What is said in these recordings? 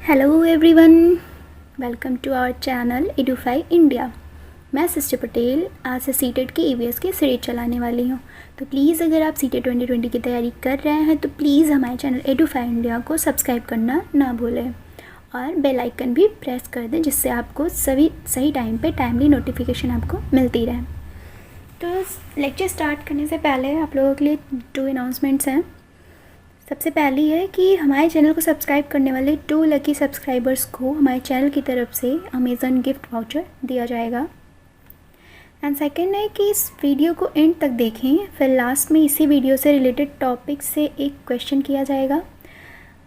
Hello everyone, welcome to our channel Edufy India. मैं sister Patel आज से सीटेट के ईवीएस की सीरीज चलाने वाली हूँ। तो प्लीज़ अगर आप सीटेट 2020 की तैयारी कर रहे हैं तो प्लीज़ हमारे चैनल एडुफाई इंडिया को सब्सक्राइब करना ना भूलें और बेल आइकन भी प्रेस कर दें, जिससे आपको सही टाइम पे टाइमली नोटिफिकेशन आपको मिलती रहे। तो लेक्चर स्टार्ट करने से पहले आप लोगों के लिए 2 अनाउंसमेंट्स हैं। सबसे पहली है कि हमारे चैनल को सब्सक्राइब करने वाले 2 लकी सब्सक्राइबर्स को हमारे चैनल की तरफ से अमेज़न गिफ्ट वाउचर दिया जाएगा। एंड सेकेंड है कि इस वीडियो को एंड तक देखें, फिर लास्ट में इसी वीडियो से रिलेटेड टॉपिक से एक क्वेश्चन किया जाएगा,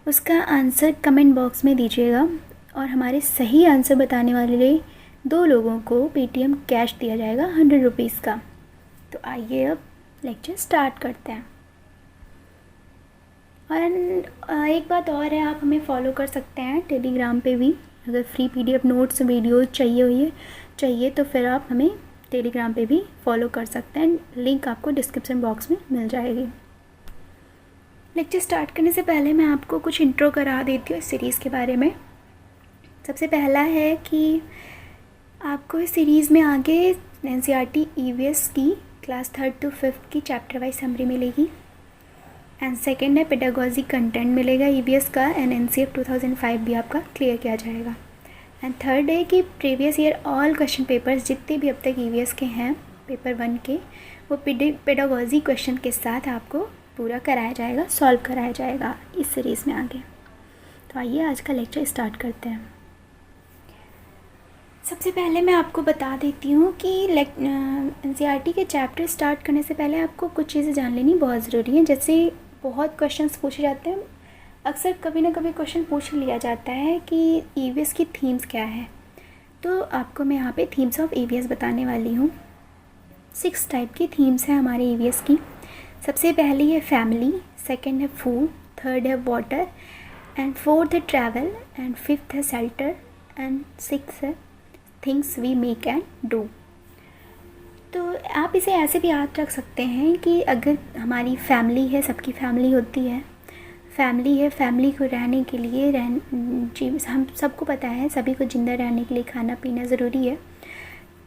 उसका आंसर कमेंट बॉक्स में दीजिएगा और हमारे सही आंसर बताने वाले 2 लोगों को पेटीएम कैश दिया जाएगा 100 रुपीज़ का। तो आइए अब लेक्चर स्टार्ट करते हैं। और एक बात और है, आप हमें फॉलो कर सकते हैं टेलीग्राम पे भी। अगर फ्री पीडीएफ नोट्स वीडियो चाहिए तो फिर आप हमें टेलीग्राम पे भी फॉलो कर सकते हैं। लिंक आपको डिस्क्रिप्शन बॉक्स में मिल जाएगी। लेक्चर स्टार्ट करने से पहले मैं आपको कुछ इंट्रो करा देती हूँ इस सीरीज़ के बारे में। सबसे पहला है कि आपको इस सीरीज़ में आगे एनसीईआरटी ईवीएस की क्लास 3rd to 5th की चैप्टर वाइज समरी मिलेगी। एंड सेकेंड है पेडागॉजी कंटेंट मिलेगा ईवीएस का, एंड एनसीएफ 2005 भी आपका क्लियर किया जाएगा। एंड थर्ड है कि previous year all question papers जितने भी अब तक ईवीएस के हैं पेपर 1 के, वो पेडागॉजी क्वेश्चन के साथ आपको पूरा कराया जाएगा, सॉल्व कराया जाएगा इस सीरीज़ में आगे। तो आइए आज का लेक्चर स्टार्ट करते हैं। सबसे पहले मैं आपको बता देती हूँ कि एनसीईआरटी के चैप्टर स्टार्ट करने से पहले आपको कुछ चीज़ें जान लेनी बहुत ज़रूरी है। जैसे बहुत क्वेश्चंस पूछे जाते हैं, अक्सर कभी ना कभी क्वेश्चन पूछ लिया जाता है कि ईवीएस की थीम्स क्या है। तो आपको मैं यहाँ पे थीम्स ऑफ ईवीएस बताने वाली हूँ। 6 टाइप की थीम्स हैं हमारे ईवीएस की। सबसे पहली है फैमिली, सेकंड है फूड, थर्ड है वाटर, एंड फोर्थ है ट्रैवल, एंड फिफ्थ है शेल्टर, एंड सिक्स्थ है things we make and do. तो आप इसे ऐसे भी याद रख सकते हैं कि अगर हमारी फैमिली है, सबकी फैमिली होती है, फैमिली को रहने के लिए हम सबको पता है सभी को ज़िंदा रहने के लिए खाना पीना ज़रूरी है।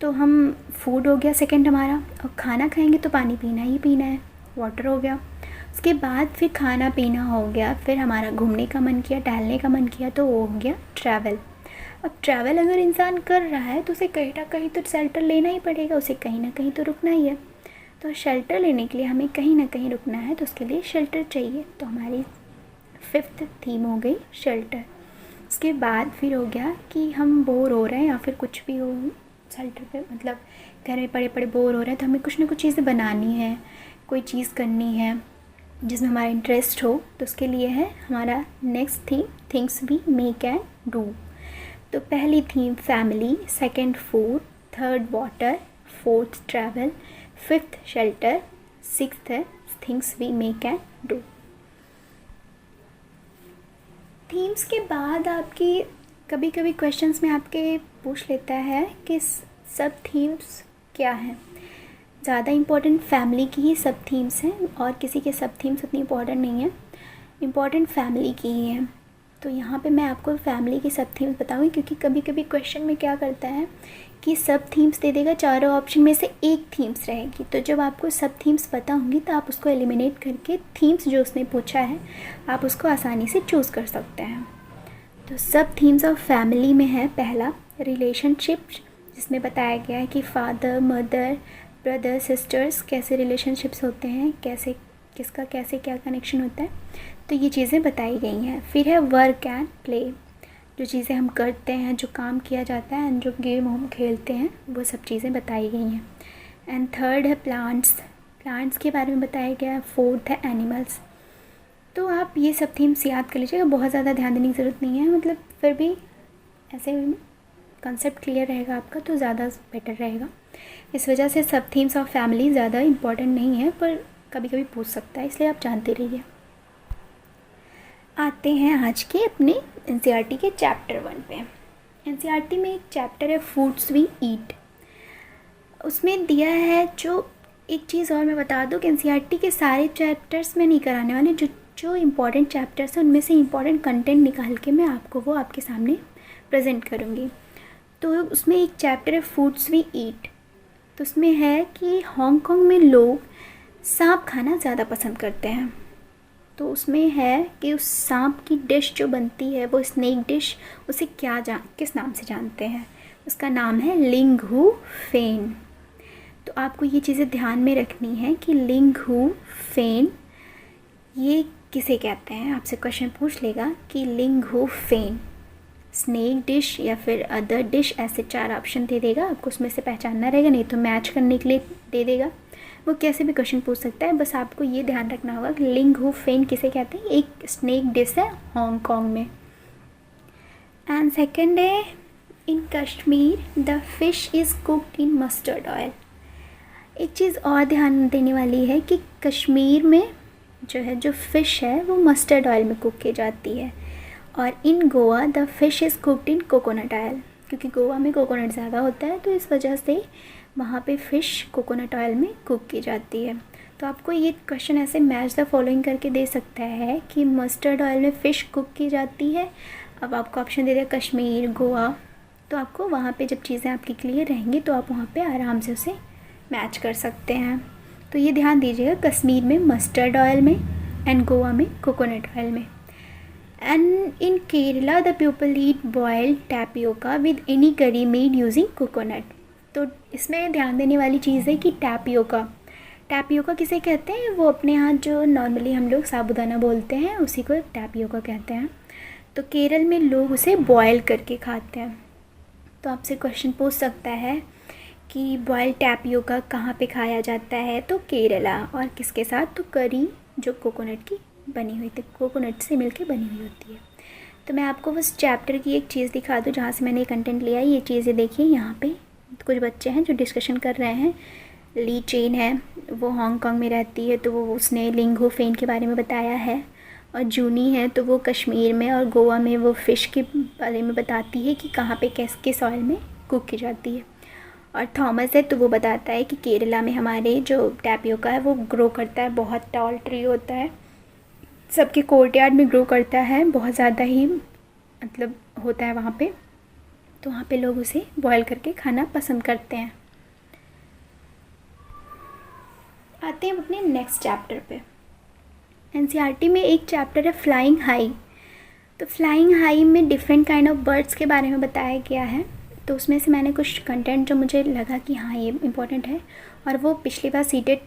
तो हम फूड हो गया सेकंड हमारा, और खाना खाएंगे तो पानी पीना ही पीना है, वाटर हो गया। उसके बाद फिर खाना पीना हो गया, फिर हमारा घूमने का मन किया, टहलने का मन किया, तो वो हो गया ट्रैवल। अब ट्रैवल अगर इंसान कर रहा है तो उसे कहीं ना कहीं तो शेल्टर लेना ही पड़ेगा, उसे कहीं ना कहीं तो रुकना ही है। तो शेल्टर लेने के लिए हमें कहीं ना कहीं रुकना है, तो उसके लिए शेल्टर चाहिए। तो हमारी 5th थीम हो गई शेल्टर। उसके बाद फिर हो गया कि हम बोर हो रहे हैं या फिर कुछ भी हो शेल्टर पे, मतलब घर में पड़े पड़े बोर हो रहे हैं, तो हमें कुछ ना कुछ चीज़ें बनानी है, कोई चीज़ करनी है जिसमें हमारा इंटरेस्ट हो। तो उसके लिए है हमारा next theme things we make and do. तो पहली theme family, second food, third water, fourth travel, fifth shelter, sixth है things we make and do. Themes के बाद आपकी कभी कभी क्वेश्चंस में आपके पूछ लेता है कि सब थीम्स क्या हैं। ज़्यादा इम्पोर्टेंट फैमिली की ही सब थीम्स हैं और किसी के सब थीम्स उतनी इम्पोर्टेंट नहीं है, इम्पोर्टेंट फैमिली की ही हैं। तो यहाँ पे मैं आपको फैमिली की सब थीम्स बताऊँगी, क्योंकि कभी कभी क्वेश्चन में क्या करता है कि सब थीम्स दे देगा, चारों ऑप्शन में से एक थीम्स रहेगी। तो जब आपको सब थीम्स पता होंगी तो आप उसको एलिमिनेट करके थीम्स जो उसने पूछा है आप उसको आसानी से चूज़ कर सकते हैं। तो सब थीम्स ऑफ फैमिली में है पहला रिलेशनशिप, जिसमें बताया गया है कि फादर मदर ब्रदर सिस्टर्स कैसे रिलेशनशिप्स होते हैं, कैसे किसका कैसे क्या कनेक्शन होता है, तो ये चीज़ें बताई गई हैं। फिर है वर्क एंड प्ले, जो चीज़ें हम करते हैं, जो काम किया जाता है, एंड जो गेम हम खेलते हैं, वो सब चीज़ें बताई गई हैं। एंड थर्ड है प्लांट्स के बारे में बताया गया है। फोर्थ है एनिमल्स। तो आप ये सब थीम्स याद कर लीजिएगा, बहुत ज़्यादा ध्यान देने की ज़रूरत नहीं है, मतलब फिर भी ऐसे कंसेप्ट क्लियर रहेगा आपका तो ज़्यादा बेटर रहेगा। इस वजह से सब थीम्स ऑफ फैमिली ज़्यादा इम्पॉर्टेंट नहीं है, पर कभी कभी पूछ सकता है, इसलिए आप जानते रहिए। आते हैं आज के अपने एनसीईआरटी के चैप्टर 1 पे। एनसीईआरटी में एक चैप्टर है फूड्स वी ईट। उसमें दिया है, जो एक चीज़ और मैं बता दूं कि एनसीईआरटी के सारे चैप्टर्स में नहीं कराने वाले, जो जो इम्पॉर्टेंट चैप्टर्स हैं उनमें से इम्पॉर्टेंट कंटेंट निकाल के मैं आपको वो आपके सामने प्रेजेंट करूँगी। तो उसमें एक चैप्टर है फूड्स वी ईट। तो उसमें है कि हांगकांग में लोग सांप खाना ज़्यादा पसंद करते हैं। तो उसमें है कि उस सांप की डिश जो बनती है वो स्नेक डिश, उसे किस नाम से जानते हैं? उसका नाम है लिंग हू फेन। तो आपको ये चीज़ें ध्यान में रखनी है कि लिंग हू फेन ये किसे कहते हैं। आपसे क्वेश्चन पूछ लेगा कि लिंग हू फेन स्नेक डिश या फिर अदर डिश, ऐसे 4 ऑप्शन दे देगा, आपको उसमें से पहचानना रहेगा, नहीं तो मैच करने के लिए दे देगा। वो कैसे भी क्वेश्चन पूछ सकता है, बस आपको ये ध्यान रखना होगा कि लिंग हू फेन किसे कहते हैं। एक स्नेक डिश है हांगकांग में। एंड सेकंड है in Kashmir the fish is cooked in mustard oil. एक चीज़ और ध्यान देने वाली है कि कश्मीर में जो फ़िश है वो मस्टर्ड ऑयल में कुक की जाती है, और in Goa the fish is cooked in coconut oil, क्योंकि गोवा में कोकोनट ज़्यादा होता है तो इस वजह से वहाँ पे फ़िश कोकोनट ऑयल में कुक की जाती है। तो आपको ये क्वेश्चन ऐसे मैच द फॉलोइंग करके दे सकता है कि मस्टर्ड ऑयल में फ़िश कुक की जाती है। अब आपको ऑप्शन दे दिया कश्मीर, गोवा, तो आपको वहाँ पे जब चीज़ें आपकी क्लियर रहेंगी तो आप वहाँ पे आराम से उसे मैच कर सकते हैं। तो ये ध्यान दीजिएगा, कश्मीर में मस्टर्ड ऑयल में एंड गोवा में कोकोनट ऑयल में। And in Kerala the people eat boiled tapioca with any करी मेड यूजिंग कोकोनट। तो इसमें ध्यान देने वाली चीज़ है कि टैपियोका किसे कहते हैं? वो अपने यहाँ जो नॉर्मली हम लोग साबूदाना बोलते हैं उसी को टैपियोका कहते हैं। तो केरल में लोग उसे बॉयल करके खाते हैं। तो आपसे क्वेश्चन पूछ सकता है कि बॉयल्ड टैपियोका कहाँ पे खाया जाता है? तो केरला, और किसके साथ? तो करी जो कोकोनट की बनी हुई थी, कोकोनट से मिलके बनी हुई होती है। तो मैं आपको बस चैप्टर की एक चीज़ दिखा दूँ जहाँ से मैंने ये कंटेंट लिया है। ये चीज़ें देखिए, यहाँ पे कुछ बच्चे हैं जो डिस्कशन कर रहे हैं। ली चेन है, वो हांगकांग में रहती है, तो वो उसने लिंग हू फेन के बारे में बताया है। और जूनी है तो वो कश्मीर में और गोवा में वो फ़िश के बारे में बताती है कि कहाँ पे किस ऑयल में कुक की जाती है। और थॉमस है तो वो बताता है कि केरला में हमारे जो टैपियोका है वो ग्रो करता है, बहुत टॉल ट्री होता है, सबके कोर्टयार्ड में ग्रो करता है, बहुत ज़्यादा ही मतलब होता है वहाँ पे। तो वहाँ पे लोग उसे बॉयल करके खाना पसंद करते हैं। आते हैं अपने नेक्स्ट चैप्टर पे। एनसीईआरटी में एक चैप्टर है फ्लाइंग हाई। तो फ्लाइंग हाई में डिफरेंट काइंड ऑफ बर्ड्स के बारे में बताया गया है। तो उसमें से मैंने कुछ कंटेंट जो मुझे लगा कि हाँ ये इम्पोर्टेंट है, और वो पिछली बार सीटेट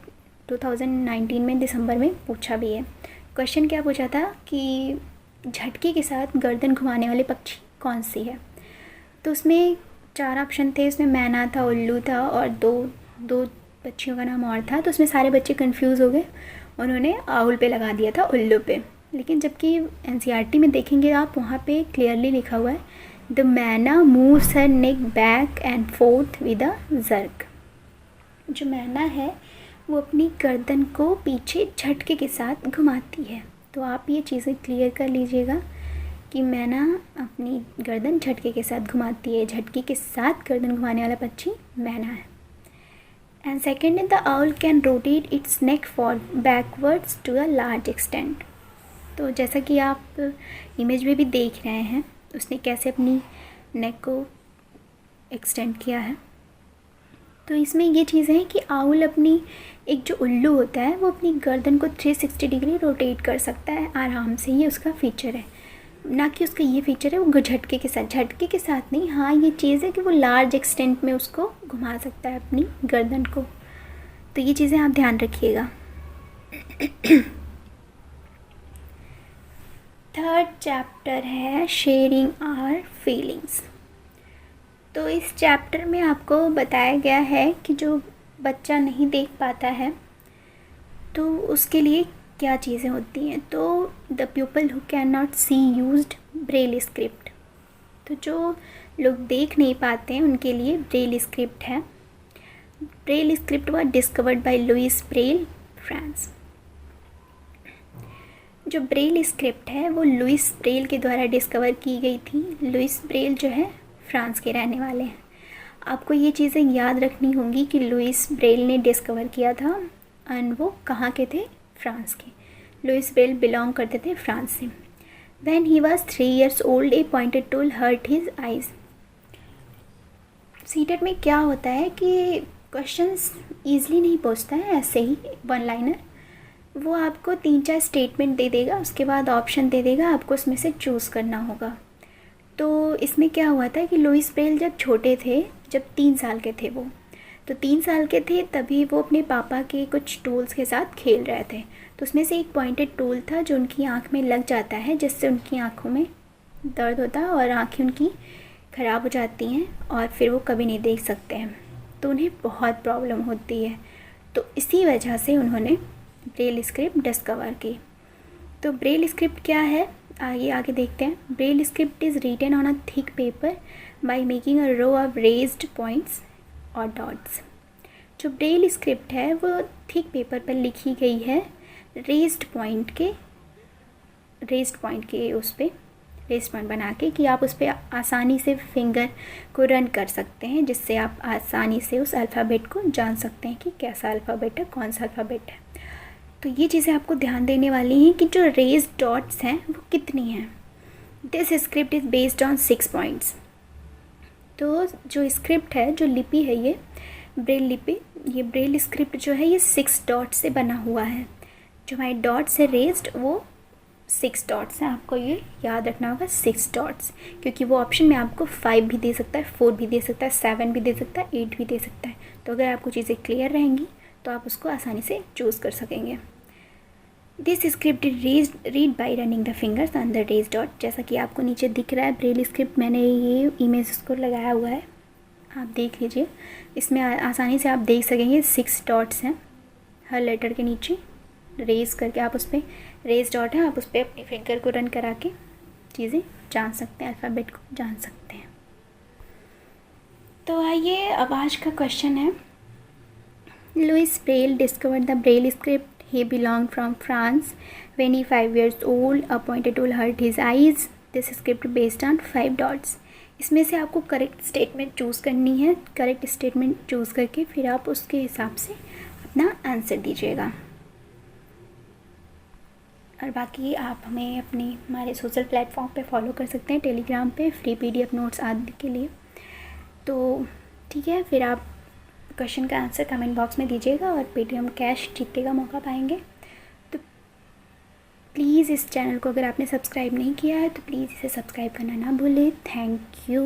2019 में दिसंबर में पूछा भी है। क्वेश्चन क्या पूछा था कि झटके के साथ गर्दन घुमाने वाले पक्षी कौन सी है? तो उसमें 4 ऑप्शन थे, उसमें मैना था, उल्लू था, और दो पक्षियों का नाम और था। तो उसमें सारे बच्चे कंफ्यूज हो गए, उन्होंने आउल पे लगा दिया था, उल्लू पे। लेकिन जबकि एनसीईआरटी में देखेंगे आप, वहाँ पे क्लियरली लिखा हुआ है द मैना moves her neck back and fourth with a jerk. जो मैना है वो अपनी गर्दन को पीछे झटके के साथ घुमाती है। तो आप ये चीज़ें क्लियर कर लीजिएगा कि मैना अपनी गर्दन झटके के साथ घुमाती है। झटके के साथ गर्दन घुमाने वाला पक्षी मैना है। एंड सेकेंड है the owl can rotate its neck for backwards to a large extent. तो जैसा कि आप इमेज में भी देख रहे हैं, उसने कैसे अपनी नेक को एक्सटेंड किया है। तो इसमें ये चीज़ है कि आउल अपनी, एक जो उल्लू होता है वो अपनी गर्दन को 360 डिग्री रोटेट कर सकता है आराम से। ये उसका फीचर है, ना कि उसका ये फीचर है वो झटके के साथ नहीं। हाँ, ये चीज़ है कि वो लार्ज एक्सटेंट में उसको घुमा सकता है अपनी गर्दन को। तो ये चीज़ें आप ध्यान रखिएगा। थर्ड चैप्टर है शेयरिंग आवर फीलिंग्स। तो इस चैप्टर में आपको बताया गया है कि जो बच्चा नहीं देख पाता है तो उसके लिए क्या चीज़ें होती हैं। तो the people who can not see used Braille script. तो जो लोग देख नहीं पाते हैं उनके लिए ब्रेल स्क्रिप्ट है। Braille script was discovered by Louis Braille, France. जो ब्रेल स्क्रिप्ट है वो लुइस ब्रेल के द्वारा डिस्कवर की गई थी। लुइस ब्रेल जो है फ्रांस के रहने वाले हैं। आपको ये चीज़ें याद रखनी होंगी कि लुइस ब्रेल ने डिस्कवर किया था, एंड वो कहाँ के थे? फ्रांस के। लुइस ब्रेल बिलोंग करते थे फ्रांस से। When he was 3 years old a pointed tool hurt his eyes. CTET में क्या होता है कि क्वेश्चंस ईज़िली नहीं पूछता है ऐसे ही वन लाइनर, वो आपको 3-4 स्टेटमेंट दे देगा, उसके बाद ऑप्शन दे देगा, आपको उसमें से चूज़ करना होगा। तो इसमें क्या हुआ था कि लुइस ब्रेल जब छोटे थे, जब 3 साल के थे वो, तो 3 साल के थे तभी वो अपने पापा के कुछ टूल्स के साथ खेल रहे थे। तो उसमें से एक पॉइंटेड टूल था जो उनकी आँख में लग जाता है, जिससे उनकी आँखों में दर्द होता है और आँखें उनकी ख़राब हो जाती हैं और फिर वो कभी नहीं देख सकते हैं, तो उन्हें बहुत प्रॉब्लम होती है। तो इसी वजह से उन्होंने ब्रेल स्क्रिप्ट डिस्कवर की। तो ब्रेल स्क्रिप्ट क्या है, आगे देखते हैं। Braille script is written on a thick paper by making a row of raised points और डॉट्स। जो ब्रेल स्क्रिप्ट है वो थिक पेपर पर लिखी गई है रेज्ड पॉइंट के उस पर रेज्ड पॉइंट बना के, कि आप उस पर आसानी से फिंगर को रन कर सकते हैं, जिससे आप आसानी से उस अल्फ़ाबेट को जान सकते हैं कि कैसा अल्फ़ाबेट है, कौन सा अल्फ़ाबेट है। तो ये चीज़ें आपको ध्यान देने वाली हैं कि जो रेज्ड डॉट्स हैं वो कितनी हैं। This script is based on 6 points. तो जो स्क्रिप्ट है, जो लिपि है, ये ब्रेल लिपि, ये ब्रेल स्क्रिप्ट जो है ये 6 डॉट्स से बना हुआ है। जो हमारे डॉट्स है रेज्ड, वो 6 डॉट्स हैं, आपको ये याद रखना होगा 6 डॉट्स, क्योंकि वो ऑप्शन में आपको 5 भी दे सकता है, 4 भी दे सकता है, 7 भी दे सकता है, 8 भी दे सकता है। तो अगर आपको चीज़ें क्लियर रहेंगी तो आप उसको आसानी से चूज़ कर सकेंगे। This script is read by running the fingers on the raised dot. जैसा कि आपको नीचे दिख रहा है ब्रेल स्क्रिप्ट, मैंने ये इमेज उसको लगाया हुआ है, आप देख लीजिए। इसमें आसानी से आप देख सकेंगे 6 डॉट्स हैं हर लेटर के नीचे, रेज करके आप उस पर रेज डॉट है, आप उस पर अपनी फिंगर को रन करा के चीज़ें जान सकते हैं, अल्फ़ाबेट को जान सकते हैं। तो आइए अब आज का क्वेश्चन है, Louis Braille discovered the Braille script. He belonged from France. When he 5 years old, a pointed tool hurt his eyes. This script based on 5 dots. इसमें से आपको करेक्ट स्टेटमेंट चूज़ करनी है। करेक्ट स्टेटमेंट चूज़ करके फिर आप उसके हिसाब से अपना आंसर दीजिएगा। और बाकी आप हमें हमारे सोशल प्लेटफॉर्म पे फॉलो कर सकते हैं, टेलीग्राम पे फ्री PDF नोट्स आदि के लिए। तो ठीक है, फिर आप क्वेश्चन का आंसर कमेंट बॉक्स में दीजिएगा और पेटीएम कैश जीतने का मौका पाएंगे। तो प्लीज़ इस चैनल को अगर आपने सब्सक्राइब नहीं किया है तो प्लीज़ इसे सब्सक्राइब करना ना भूलें। Thank you.